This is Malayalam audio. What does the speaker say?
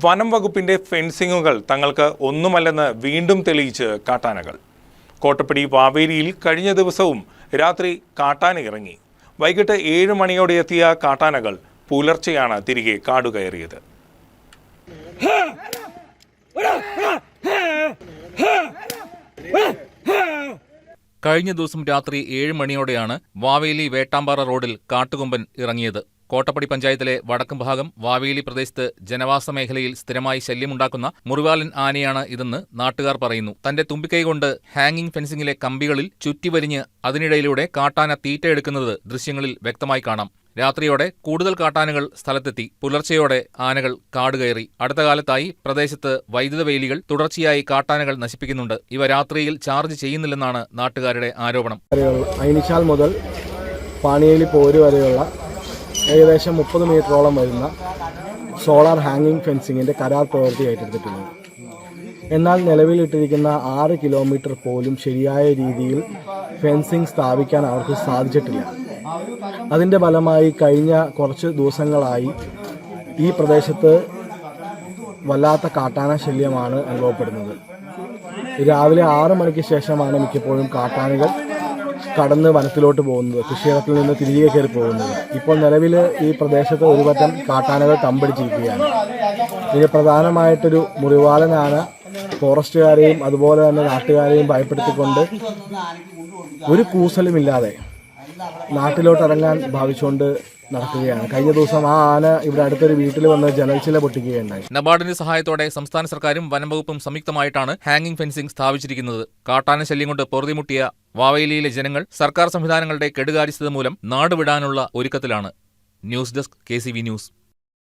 വനം വകുപ്പിന്റെ ഫെൻസിങ്ങുകൾ തങ്ങൾക്ക് ഒന്നുമല്ലെന്ന് വീണ്ടും തെളിയിച്ച് കാട്ടാനകൾ. കോട്ടപ്പടി വാവേലിയിൽ കഴിഞ്ഞ ദിവസവും രാത്രി കാട്ടാന ഇറങ്ങി. വൈകിട്ട് 7 മണിയോടെ എത്തിയ കാട്ടാനകൾ പുലർച്ചെയാണ് തിരികെ കാടുകയറിയത്. കഴിഞ്ഞ ദിവസം രാത്രി 7 മണിയോടെയാണ് വാവേലി വേട്ടാമ്പാറ റോഡിൽ കാട്ടുകൊമ്പൻ ഇറങ്ങിയത്. കോട്ടപ്പടി പഞ്ചായത്തിലെ വടക്കും ഭാഗം വാവേലി പ്രദേശത്ത് ജനവാസ മേഖലയിൽ സ്ഥിരമായി ശല്യമുണ്ടാക്കുന്ന മുറിവാലൻ ആനയാണ് ഇതെന്ന് നാട്ടുകാർ പറയുന്നു. തന്റെ തുമ്പിക്കൈ കൊണ്ട് ഹാങ്ങിംഗ് ഫെൻസിംഗിലെ കമ്പികളിൽ ചുറ്റിവരിഞ്ഞ് അതിനിടയിലൂടെ കാട്ടാന തീറ്റയെടുക്കുന്നത് ദൃശ്യങ്ങളിൽ വ്യക്തമായി കാണാം. രാത്രിയോടെ കൂടുതൽ കാട്ടാനകൾ സ്ഥലത്തെത്തി. പുലർച്ചെയോടെ ആനകൾ കാടുകയറി. അടുത്ത കാലത്തായി പ്രദേശത്ത് വൈദ്യുത വേലികൾ തുടർച്ചയായി കാട്ടാനകൾ നശിപ്പിക്കുന്നുണ്ട്. ഇവ രാത്രിയിൽ ചാർജ് ചെയ്യുന്നില്ലെന്നാണ് നാട്ടുകാരുടെ ആരോപണം. അയിനിച്ചാൽ മുതൽ പാണിയേലി പോര് വരെയുള്ള ഏകദേശം 30 മീറ്ററോളം വരുന്ന സോളാർ ഹാങ്ങിങ് ഫെൻസിങ്ങിൻ്റെ കരാർ പ്രവൃത്തി ഏറ്റെടുത്തിട്ടുണ്ട്. എന്നാൽ നിലവിലിട്ടിരിക്കുന്ന 6 കിലോമീറ്റർ പോലും ശരിയായ രീതിയിൽ ഫെൻസിങ് സ്ഥാപിക്കാൻ അവർക്ക് സാധിച്ചിട്ടില്ല. അതിൻ്റെ ഫലമായി കഴിഞ്ഞ കുറച്ച് ദിവസങ്ങളായി ഈ പ്രദേശത്ത് വല്ലാത്ത കാട്ടാന ശല്യമാണ് അനുഭവപ്പെടുന്നത്. രാവിലെ 6 മണിക്ക് ശേഷമാണ് മിക്കപ്പോഴും കാട്ടാനകൾ കടന്ന് വനത്തിലോട്ട് പോകുന്നത്, കൃഷിയിടത്തിൽ നിന്ന് തിരികെ കയറി പോകുന്നത്. ഇപ്പോൾ നിലവിൽ ഈ പ്രദേശത്ത് ഒരുപറ്റം കാട്ടാനകൾ തമ്പടിച്ചിരിക്കുകയാണ്. ഇതിന് പ്രധാനമായിട്ടൊരു മുറിവാലനാന ഫോറസ്റ്റുകാരെയും അതുപോലെ തന്നെ നാട്ടുകാരെയും ഭയപ്പെടുത്തിക്കൊണ്ട് ഒരു കൂസലുമില്ലാതെ നാട്ടിലോട്ട് ഇറങ്ങാൻ ഭാവിച്ചുകൊണ്ട് നടക്കുകയാണ്. കഴിഞ്ഞ ദിവസം ആ ആന ഇവിടെ അടുത്തൊരു വീട്ടിൽ വന്ന് ജനൽച്ചില പൊട്ടിക്കുകയുണ്ടായി. നബാർഡിന്റെ സഹായത്തോടെ സംസ്ഥാന സർക്കാരും വനംവകുപ്പും സംയുക്തമായിട്ടാണ് ഹാങ്ങിംഗ് ഫെൻസിംഗ് സ്ഥാപിച്ചിരിക്കുന്നത്. കാട്ടാന ശല്യം കൊണ്ട് പൊറുതിമുട്ടിയ വാവേലിയിലെ ജനങ്ങൾ സർക്കാർ സംവിധാനങ്ങളുടെ കെടുകാര്യസ്ഥത മൂലം നാടുവിടാനുള്ള ഒരുക്കത്തിലാണ്. News desk KCV news.